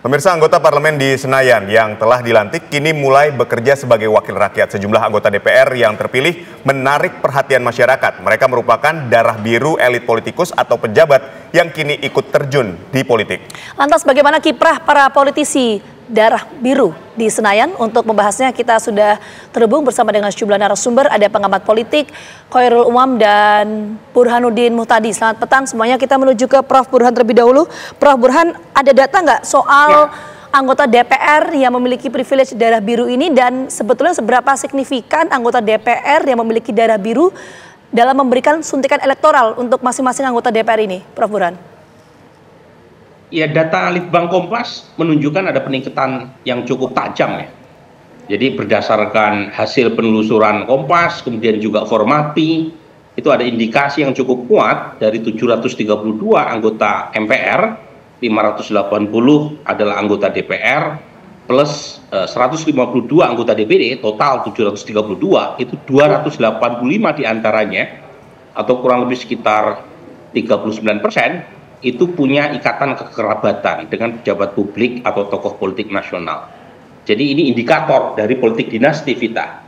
Pemirsa, anggota parlemen di Senayan yang telah dilantik kini mulai bekerja sebagai wakil rakyat. Sejumlah anggota DPR yang terpilih menarik perhatian masyarakat. Mereka merupakan darah biru elit politikus atau pejabat yang kini ikut terjun di politik. Lantas bagaimana kiprah para politisi darah biru di Senayan? Untuk membahasnya kita sudah terhubung bersama dengan sejumlah narasumber. Ada pengamat politik Khairul Umam dan Burhanuddin Muhtadi. Selamat petang semuanya. Kita menuju ke Prof. Burhan terlebih dahulu. Prof. Burhan, ada data nggak soal anggota DPR yang memiliki privilege darah biru ini, dan sebetulnya seberapa signifikan anggota DPR yang memiliki darah biru dalam memberikan suntikan elektoral untuk masing-masing anggota DPR ini, Prof. Burhan? Ya, data Litbang Kompas menunjukkan ada peningkatan yang cukup tajam ya. Jadi berdasarkan hasil penelusuran Kompas, kemudian juga Formapi, itu ada indikasi yang cukup kuat dari 732 anggota MPR, 580 adalah anggota DPR, plus 152 anggota DPD, total 732, itu 285 diantaranya, atau kurang lebih sekitar 39%, itu punya ikatan kekerabatan dengan pejabat publik atau tokoh politik nasional. Jadi ini indikator dari politik dinasti, Vita,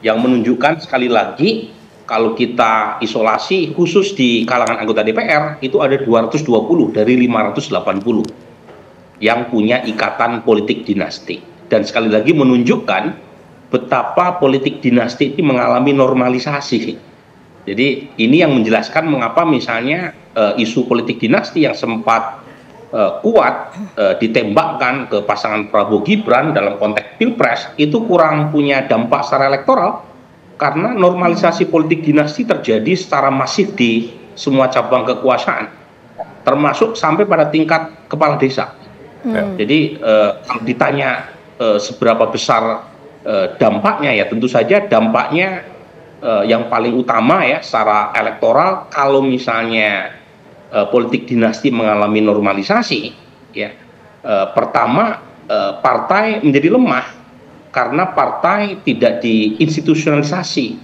yang menunjukkan sekali lagi kalau kita isolasi khusus di kalangan anggota DPR itu ada 220 dari 580 yang punya ikatan politik dinasti. Dan sekali lagi menunjukkan betapa politik dinasti ini mengalami normalisasi. Jadi ini yang menjelaskan mengapa misalnya isu politik dinasti yang sempat kuat ditembakkan ke pasangan Prabowo Gibran dalam konteks Pilpres itu kurang punya dampak secara elektoral, karena normalisasi politik dinasti terjadi secara masif di semua cabang kekuasaan, termasuk sampai pada tingkat kepala desa. Jadi kalau ditanya seberapa besar dampaknya, ya tentu saja dampaknya yang paling utama ya secara elektoral, kalau misalnya politik dinasti mengalami normalisasi, ya pertama partai menjadi lemah karena partai tidak diinstitusionalisasi,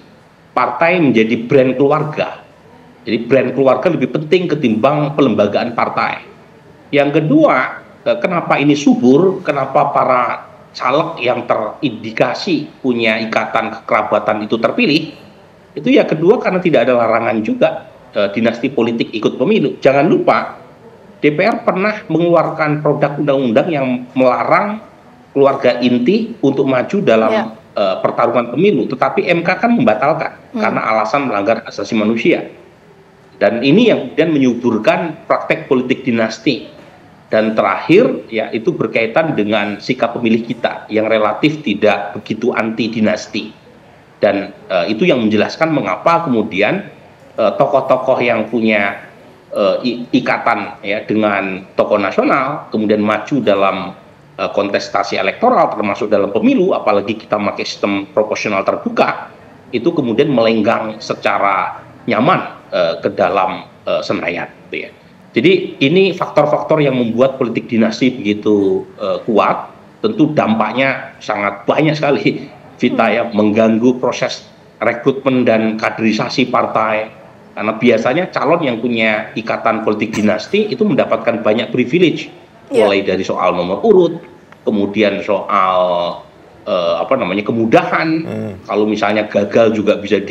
partai menjadi brand keluarga. Jadi brand keluarga lebih penting ketimbang pelembagaan partai. Yang kedua, kenapa ini subur, kenapa para caleg yang terindikasi punya ikatan kekerabatan itu terpilih, itu ya kedua karena tidak ada larangan juga dinasti politik ikut pemilu. Jangan lupa DPR pernah mengeluarkan produk undang-undang yang melarang keluarga inti untuk maju dalam pertarungan pemilu, tetapi MK kan membatalkan karena alasan melanggar hak asasi manusia. Dan ini yang kemudian menyuburkan praktek politik dinasti. Dan terakhir ya itu berkaitan dengan sikap pemilih kita yang relatif tidak begitu anti dinasti. Dan itu yang menjelaskan mengapa kemudian tokoh-tokoh yang punya ikatan ya dengan tokoh nasional kemudian maju dalam kontestasi elektoral termasuk dalam pemilu, apalagi kita pakai sistem proporsional terbuka, itu kemudian melenggang secara nyaman ke dalam Senayan, gitu ya. Jadi ini faktor-faktor yang membuat politik dinasti begitu kuat. Tentu dampaknya sangat banyak sekali, Vita, ya, mengganggu proses rekrutmen dan kaderisasi partai. Karena biasanya calon yang punya ikatan politik dinasti itu mendapatkan banyak privilege, mulai dari soal nomor urut, kemudian soal kemudahan. Kalau misalnya gagal juga bisa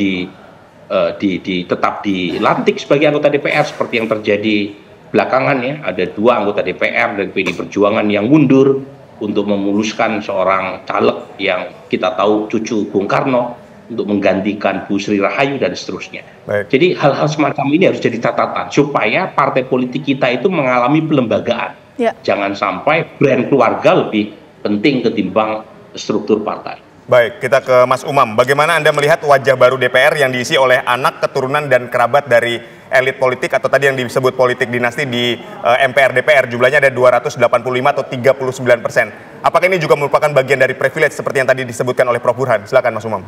tetap dilantik sebagai anggota DPR, seperti yang terjadi belakangan ya. Ada 2 anggota DPR dari PDI Perjuangan yang mundur untuk memuluskan seorang caleg yang kita tahu cucu Bung Karno untuk menggantikan Bu Sri Rahayu dan seterusnya. Baik. Jadi hal-hal semacam ini harus jadi catatan supaya partai politik kita itu mengalami pelembagaan. Jangan sampai brand keluarga lebih penting ketimbang struktur partai. Baik, kita ke Mas Umam. Bagaimana Anda melihat wajah baru DPR yang diisi oleh anak, keturunan, dan kerabat dari elit politik atau tadi yang disebut politik dinasti di MPR DPR? Jumlahnya ada 285 atau 39%. Apakah ini juga merupakan bagian dari privilege seperti yang tadi disebutkan oleh Prof. Burhan? Silakan Mas Umam.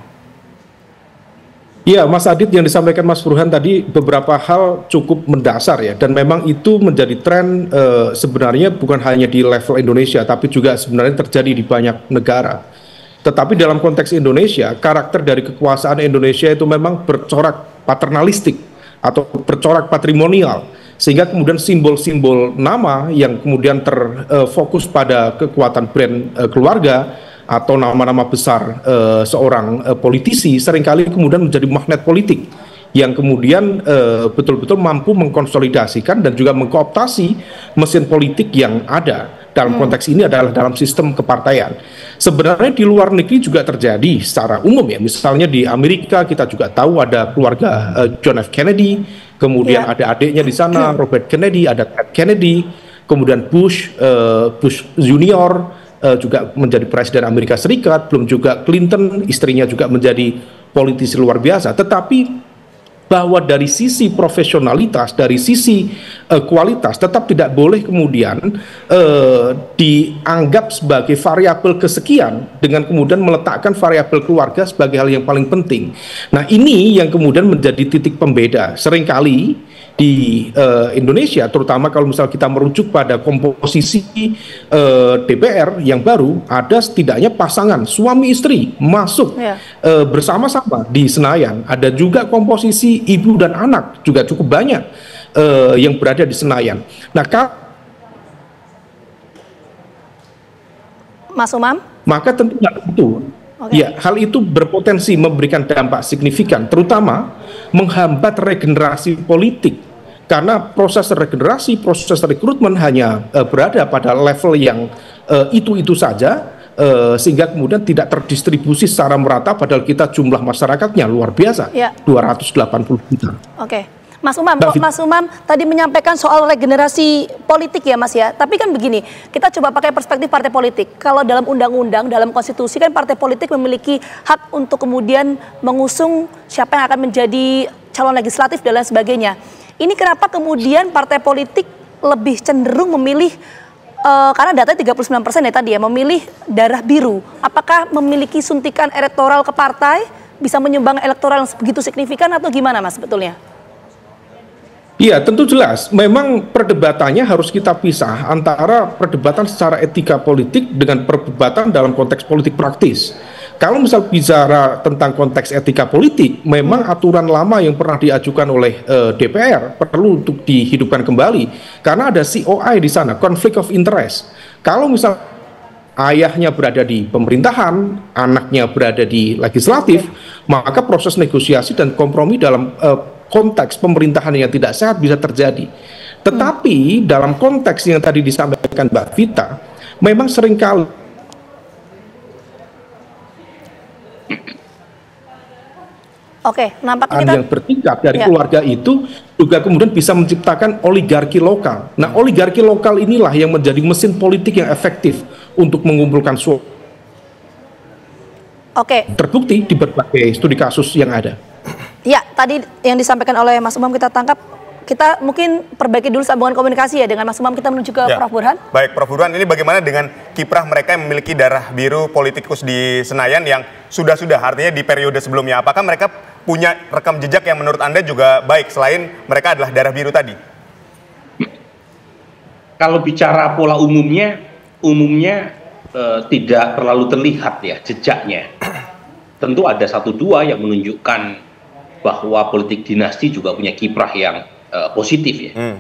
Iya, Mas Adit, yang disampaikan Mas Burhan tadi beberapa hal cukup mendasar ya, dan memang itu menjadi tren sebenarnya bukan hanya di level Indonesia, tapi juga sebenarnya terjadi di banyak negara. Tetapi dalam konteks Indonesia, karakter dari kekuasaan Indonesia itu memang bercorak paternalistik atau bercorak patrimonial. sehingga kemudian simbol-simbol nama yang kemudian terfokus pada kekuatan brand keluarga atau nama-nama besar seorang politisi seringkali kemudian menjadi magnet politik yang kemudian betul-betul mampu mengkonsolidasikan dan juga mengkooptasi mesin politik yang ada. Dalam konteks ini adalah dalam sistem kepartaian. Sebenarnya di luar negeri juga terjadi secara umum ya. Misalnya di Amerika kita juga tahu ada keluarga John F. Kennedy, kemudian ada adiknya di sana Robert Kennedy, ada Ted Kennedy, kemudian Bush Junior juga menjadi presiden Amerika Serikat, belum juga Clinton, istrinya juga menjadi politisi luar biasa. Tetapi bahwa dari sisi profesionalitas, dari sisi kualitas tetap tidak boleh kemudian dianggap sebagai variabel kesekian dengan kemudian meletakkan variabel keluarga sebagai hal yang paling penting. Nah, ini yang kemudian menjadi titik pembeda. Seringkali di Indonesia, terutama kalau misal kita merujuk pada komposisi DPR yang baru, ada setidaknya pasangan suami istri masuk bersama-sama di Senayan. Ada juga komposisi ibu dan anak juga cukup banyak yang berada di Senayan. Nah, Mas Umam? Maka tentu ya, hal itu berpotensi memberikan dampak signifikan, terutama menghambat regenerasi politik. Karena proses regenerasi, proses rekrutmen hanya berada pada level yang itu-itu saja, sehingga kemudian tidak terdistribusi secara merata, padahal kita jumlah masyarakatnya luar biasa, 280 juta. Oke. Mas Umam tadi menyampaikan soal regenerasi politik ya Mas ya. Tapi kan begini, kita coba pakai perspektif partai politik. Kalau dalam undang-undang, dalam konstitusi kan partai politik memiliki hak untuk kemudian mengusung siapa yang akan menjadi calon legislatif dan lain sebagainya. Ini kenapa kemudian partai politik lebih cenderung memilih, karena datanya 39% ya tadi ya, memilih darah biru. Apakah memiliki suntikan elektoral ke partai, bisa menyumbang elektoral yang begitu signifikan atau gimana Mas sebetulnya? Iya, tentu jelas. Memang perdebatannya harus kita pisah antara perdebatan secara etika politik dengan perdebatan dalam konteks politik praktis. Kalau misal bicara tentang konteks etika politik, memang aturan lama yang pernah diajukan oleh DPR perlu untuk dihidupkan kembali, karena ada COI di sana, conflict of interest. Kalau misal ayahnya berada di pemerintahan, anaknya berada di legislatif, maka proses negosiasi dan kompromi dalam konteks pemerintahan yang tidak sehat bisa terjadi. Tetapi dalam konteks yang tadi disampaikan Mbak Vita, memang seringkali nampaknya yang bertingkat dari keluarga itu juga kemudian bisa menciptakan oligarki lokal. Nah, oligarki lokal inilah yang menjadi mesin politik yang efektif untuk mengumpulkan suara. Terbukti di berbagai studi kasus yang ada. Ya, tadi yang disampaikan oleh Mas Umam kita tangkap. Kita mungkin perbaiki dulu sambungan komunikasi ya dengan Mas Umam, kita menuju ke Prof. Burhan. Baik, Prof. Burhan, ini bagaimana dengan kiprah mereka yang memiliki darah biru politikus di Senayan yang sudah-sudah, artinya di periode sebelumnya. Apakah mereka punya rekam jejak yang menurut Anda juga baik selain mereka adalah darah biru tadi? Kalau bicara pola umumnya tidak terlalu terlihat ya jejaknya. Tentu ada 1-2 yang menunjukkan bahwa politik dinasti juga punya kiprah yang positif ya.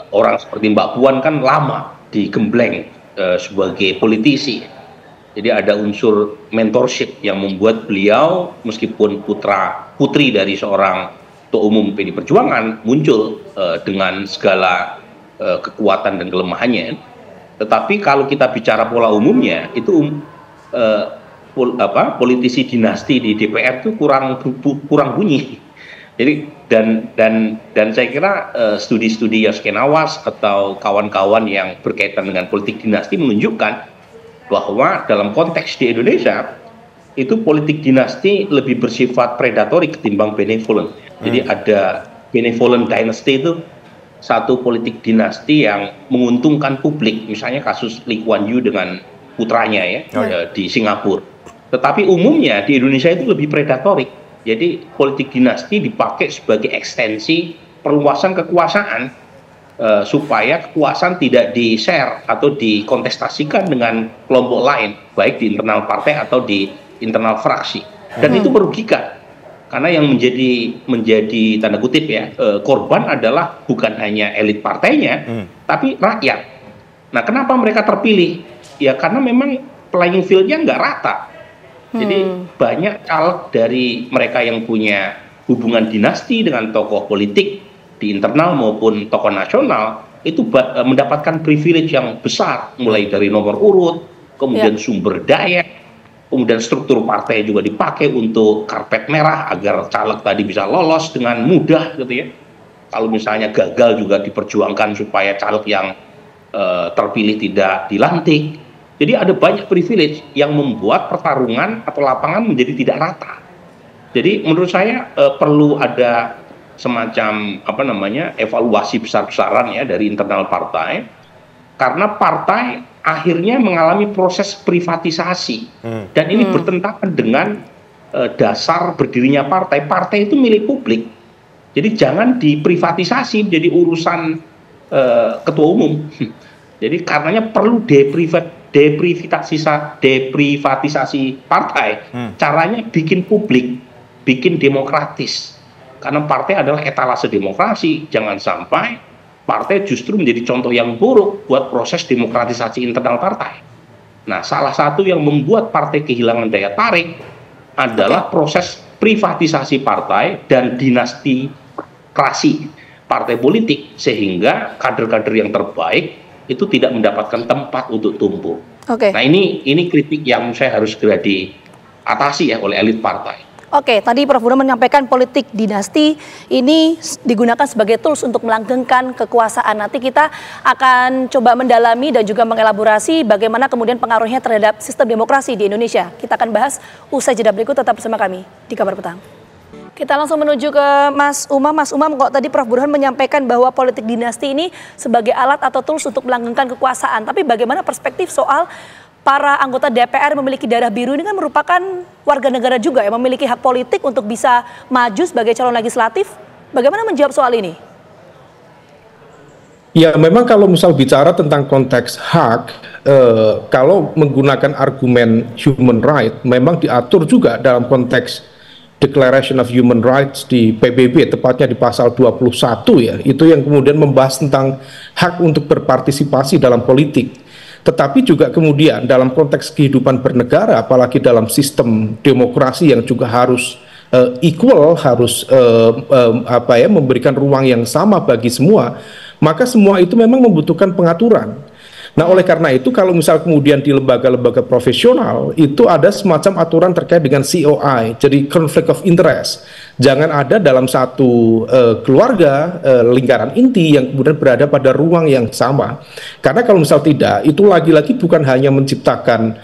Orang seperti Mbak Puan kan lama digembleng sebagai politisi. Jadi ada unsur mentorship yang membuat beliau meskipun putri dari seorang ketua umum PD Perjuangan muncul dengan segala kekuatan dan kelemahannya. Tetapi kalau kita bicara pola umumnya itu politisi dinasti di DPR itu kurang bunyi. Jadi dan saya kira studi-studi Yaskenawas atau kawan-kawan yang berkaitan dengan politik dinasti menunjukkan bahwa dalam konteks di Indonesia itu politik dinasti lebih bersifat predatorik ketimbang benevolent. Jadi ada benevolent dynasty itu satu politik dinasti yang menguntungkan publik, misalnya kasus Lee Kuan Yew dengan putranya di Singapura. Tetapi umumnya di Indonesia itu lebih predatorik. Jadi politik dinasti dipakai sebagai ekstensi perluasan kekuasaan supaya kekuasaan tidak di-share atau dikontestasikan dengan kelompok lain, baik di internal partai atau di internal fraksi. Dan itu merugikan. Karena yang menjadi tanda kutip ya, korban adalah bukan hanya elit partainya, tapi rakyat. Nah, kenapa mereka terpilih? Ya karena memang playing field-nya nggak rata. Jadi banyak caleg dari mereka yang punya hubungan dinasti dengan tokoh politik di internal maupun tokoh nasional itu mendapatkan privilege yang besar, mulai dari nomor urut, kemudian sumber daya, kemudian struktur partai juga dipakai untuk karpet merah agar caleg tadi bisa lolos dengan mudah gitu ya. Kalau misalnya gagal juga diperjuangkan supaya caleg yang terpilih tidak dilantik. Jadi ada banyak privilege yang membuat pertarungan atau lapangan menjadi tidak rata. Jadi menurut saya perlu ada semacam evaluasi besar-besaran ya dari internal partai, karena partai akhirnya mengalami proses privatisasi dan ini bertentangan dengan dasar berdirinya partai. Partai itu milik publik, jadi jangan diprivatisasi jadi urusan ketua umum. Jadi karenanya perlu deprivatisasi partai. Caranya bikin publik, bikin demokratis. Karena partai adalah etalase demokrasi. Jangan sampai partai justru menjadi contoh yang buruk buat proses demokratisasi internal partai. Nah, salah satu yang membuat partai kehilangan daya tarik adalah proses privatisasi partai dan dinasti-krasi partai politik, sehingga kader-kader yang terbaik itu tidak mendapatkan tempat untuk tumbuh. Nah, ini kritik yang saya harus segera diatasi ya oleh elit partai. Tadi Prof. Burhan menyampaikan politik dinasti ini digunakan sebagai tools untuk melanggengkan kekuasaan. Nanti kita akan coba mendalami dan juga mengelaborasi bagaimana kemudian pengaruhnya terhadap sistem demokrasi di Indonesia. Kita akan bahas usai jeda berikut, tetap bersama kami di Kabar Petang. Kita langsung menuju ke Mas Umam. Mas Umam, kok tadi Prof. Burhan menyampaikan bahwa politik dinasti ini sebagai alat atau tools untuk melanggengkan kekuasaan. Tapi bagaimana perspektif soal para anggota DPR memiliki darah biru ini kan merupakan warga negara juga yang memiliki hak politik untuk bisa maju sebagai calon legislatif. Bagaimana menjawab soal ini? Ya, memang kalau misal bicara tentang konteks hak, kalau menggunakan argumen human right, memang diatur juga dalam konteks Declaration of Human Rights di PBB, tepatnya di pasal 21 ya, itu yang kemudian membahas tentang hak untuk berpartisipasi dalam politik. Tetapi juga kemudian dalam konteks kehidupan bernegara, apalagi dalam sistem demokrasi yang juga harus equal, harus memberikan ruang yang sama bagi semua, maka semua itu memang membutuhkan pengaturan. Nah, oleh karena itu kalau misal kemudian di lembaga-lembaga profesional itu ada semacam aturan terkait dengan COI, jadi conflict of interest. Jangan ada dalam satu keluarga lingkaran inti yang kemudian berada pada ruang yang sama. Karena kalau misal tidak, itu lagi-lagi bukan hanya menciptakan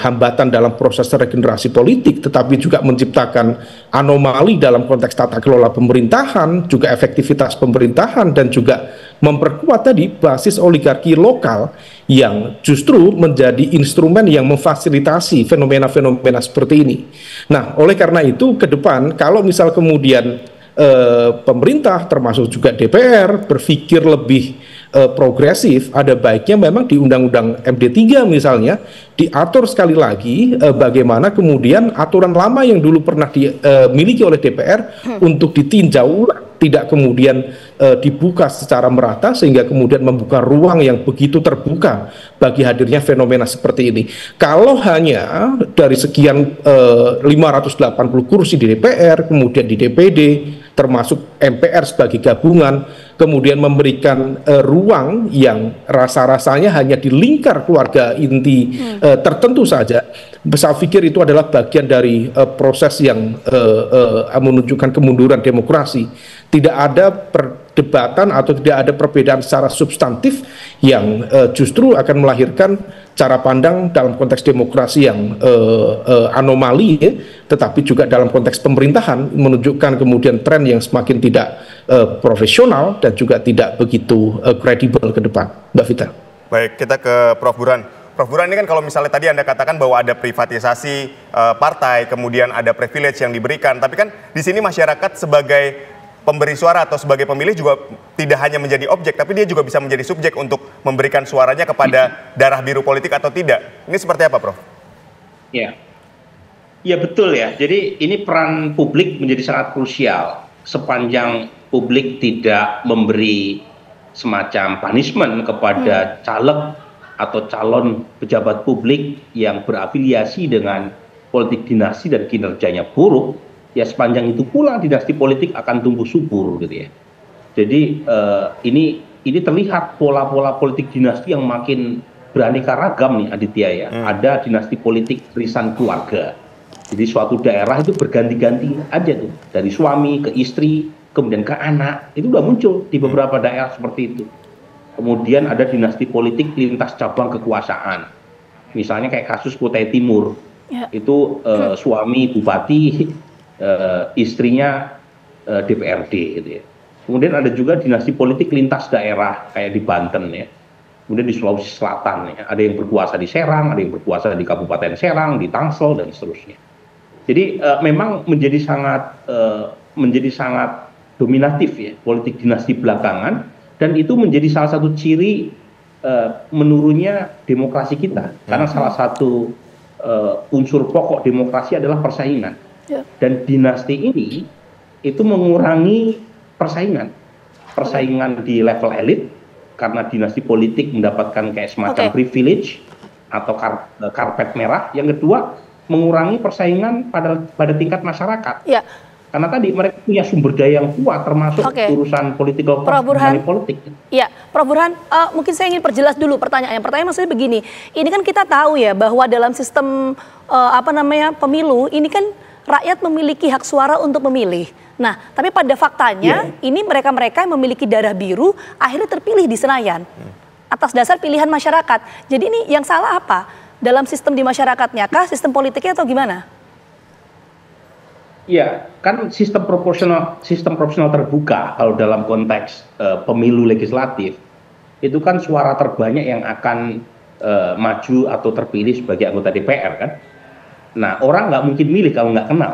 hambatan dalam proses regenerasi politik, tetapi juga menciptakan anomali dalam konteks tata kelola pemerintahan, juga efektivitas pemerintahan, dan juga memperkuat tadi basis oligarki lokal yang justru menjadi instrumen yang memfasilitasi fenomena-fenomena seperti ini. Nah, oleh karena itu ke depan kalau misal kemudian pemerintah termasuk juga DPR berpikir lebih progresif, ada baiknya memang di Undang-Undang MD3 misalnya diatur sekali lagi bagaimana kemudian aturan lama yang dulu pernah dimiliki oleh DPR untuk ditinjau ulang, tidak kemudian dibuka secara merata sehingga kemudian membuka ruang yang begitu terbuka bagi hadirnya fenomena seperti ini. Kalau hanya dari sekian 580 kursi di DPR, kemudian di DPD, termasuk MPR sebagai gabungan, kemudian memberikan ruang yang rasa-rasanya hanya di lingkar keluarga inti tertentu saja, saya pikir itu adalah bagian dari proses yang menunjukkan kemunduran demokrasi. Tidak ada perdebatan atau tidak ada perbedaan secara substantif yang justru akan melahirkan cara pandang dalam konteks demokrasi yang anomali, tetapi juga dalam konteks pemerintahan menunjukkan kemudian tren yang semakin tidak profesional dan juga tidak begitu kredibel ke depan. Mbak Vita. Baik, kita ke Prof. Burhan. Prof. Burhan, ini kan kalau misalnya tadi Anda katakan bahwa ada privatisasi partai, kemudian ada privilege yang diberikan, tapi kan di sini masyarakat sebagai pemberi suara atau sebagai pemilih juga tidak hanya menjadi objek, tapi dia juga bisa menjadi subjek untuk memberikan suaranya kepada darah biru politik atau tidak. Ini seperti apa, Prof? Ya, Ya betul ya. Jadi ini peran publik menjadi sangat krusial. Sepanjang publik tidak memberi semacam punishment kepada caleg atau calon pejabat publik yang berafiliasi dengan politik dinasti dan kinerjanya buruk, ya sepanjang itu pula dinasti politik akan tumbuh subur gitu ya. Jadi ini terlihat pola-pola politik dinasti yang makin beraneka ragam nih Aditya ya. Ada dinasti politik warisan keluarga. Jadi suatu daerah itu berganti-ganti aja tuh, dari suami ke istri, kemudian ke anak, itu udah muncul di beberapa daerah seperti itu. Kemudian ada dinasti politik lintas cabang kekuasaan, misalnya kayak kasus Kutai Timur, itu suami bupati, istrinya DPRD gitu ya. Kemudian ada juga dinasti politik lintas daerah kayak di Banten ya. Kemudian di Sulawesi Selatan ya, ada yang berkuasa di Serang, ada yang berkuasa di Kabupaten Serang, di Tangsel dan seterusnya. Jadi memang menjadi sangat dominatif ya politik dinasti belakangan, dan itu menjadi salah satu ciri menurunnya demokrasi kita, karena salah satu unsur pokok demokrasi adalah persaingan, dan dinasti ini itu mengurangi persaingan di level elit, karena dinasti politik mendapatkan kayak semacam privilege atau karpet merah. Yang kedua, mengurangi persaingan pada tingkat masyarakat. Ya. Karena tadi mereka punya sumber daya yang kuat, termasuk urusan political cost, money politik. Ya, Prof. Burhan, mungkin saya ingin perjelas dulu pertanyaan. Pertanyaan maksudnya begini, ini kan kita tahu ya bahwa dalam sistem pemilu ini kan rakyat memiliki hak suara untuk memilih. Nah, tapi pada faktanya ini mereka-mereka yang memiliki darah biru akhirnya terpilih di Senayan atas dasar pilihan masyarakat. Jadi ini yang salah apa? Dalam sistem di masyarakatnya kah, sistem politiknya atau gimana? Ya, kan sistem proporsional terbuka kalau dalam konteks pemilu legislatif, itu kan suara terbanyak yang akan maju atau terpilih sebagai anggota DPR kan. Nah, orang nggak mungkin milih kalau nggak kenal.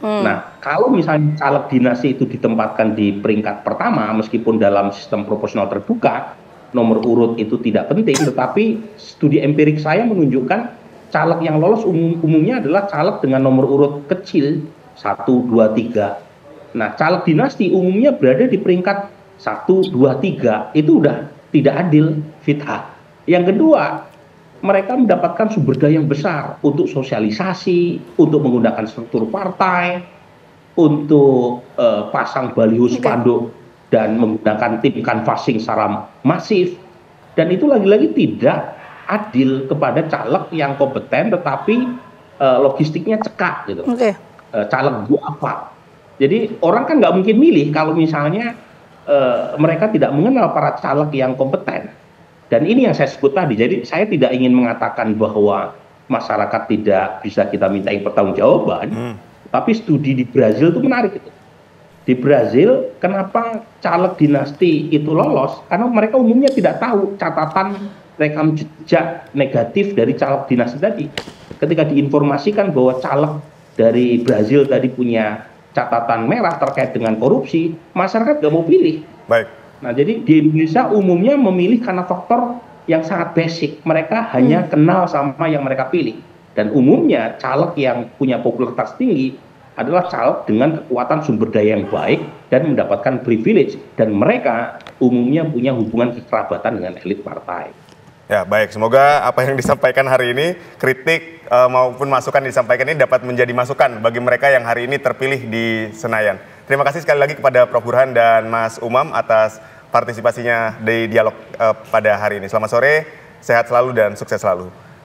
Nah, kalau misalnya caleg dinasti itu ditempatkan di peringkat pertama, meskipun dalam sistem proporsional terbuka, nomor urut itu tidak penting, tetapi studi empirik saya menunjukkan caleg yang lolos umumnya adalah caleg dengan nomor urut kecil 1, 2, 3. Nah, caleg dinasti umumnya berada di peringkat 1, 2, 3. Itu udah tidak adil, fitnah. Yang kedua, mereka mendapatkan sumber daya yang besar untuk sosialisasi, untuk menggunakan struktur partai, untuk pasang baliho spanduk dan menggunakan tim canvassing secara masif. Dan itu lagi-lagi tidak adil kepada caleg yang kompeten tetapi logistiknya cekak gitu. Caleg gua apa? Jadi orang kan nggak mungkin milih kalau misalnya mereka tidak mengenal para caleg yang kompeten. Dan ini yang saya sebut tadi. Jadi saya tidak ingin mengatakan bahwa masyarakat tidak bisa kita mintai pertanggungjawaban, tapi studi di Brazil itu menarik itu. Di Brazil, kenapa caleg dinasti itu lolos? Karena mereka umumnya tidak tahu catatan rekam jejak negatif dari caleg dinasti tadi. Ketika diinformasikan bahwa caleg dari Brazil tadi punya catatan merah terkait dengan korupsi, masyarakat nggak mau pilih. Baik. Nah, jadi di Indonesia umumnya memilih karena faktor yang sangat basic. Mereka hanya kenal sama yang mereka pilih. Dan umumnya caleg yang punya popularitas tinggi adalah caleg dengan kekuatan sumber daya yang baik dan mendapatkan privilege, dan mereka umumnya punya hubungan kekerabatan dengan elit partai. Ya, baik. Semoga apa yang disampaikan hari ini, kritik maupun masukan disampaikan ini dapat menjadi masukan bagi mereka yang hari ini terpilih di Senayan. Terima kasih sekali lagi kepada Prof. Burhan dan Mas Umam atas partisipasinya di dialog pada hari ini. Selamat sore, sehat selalu dan sukses selalu.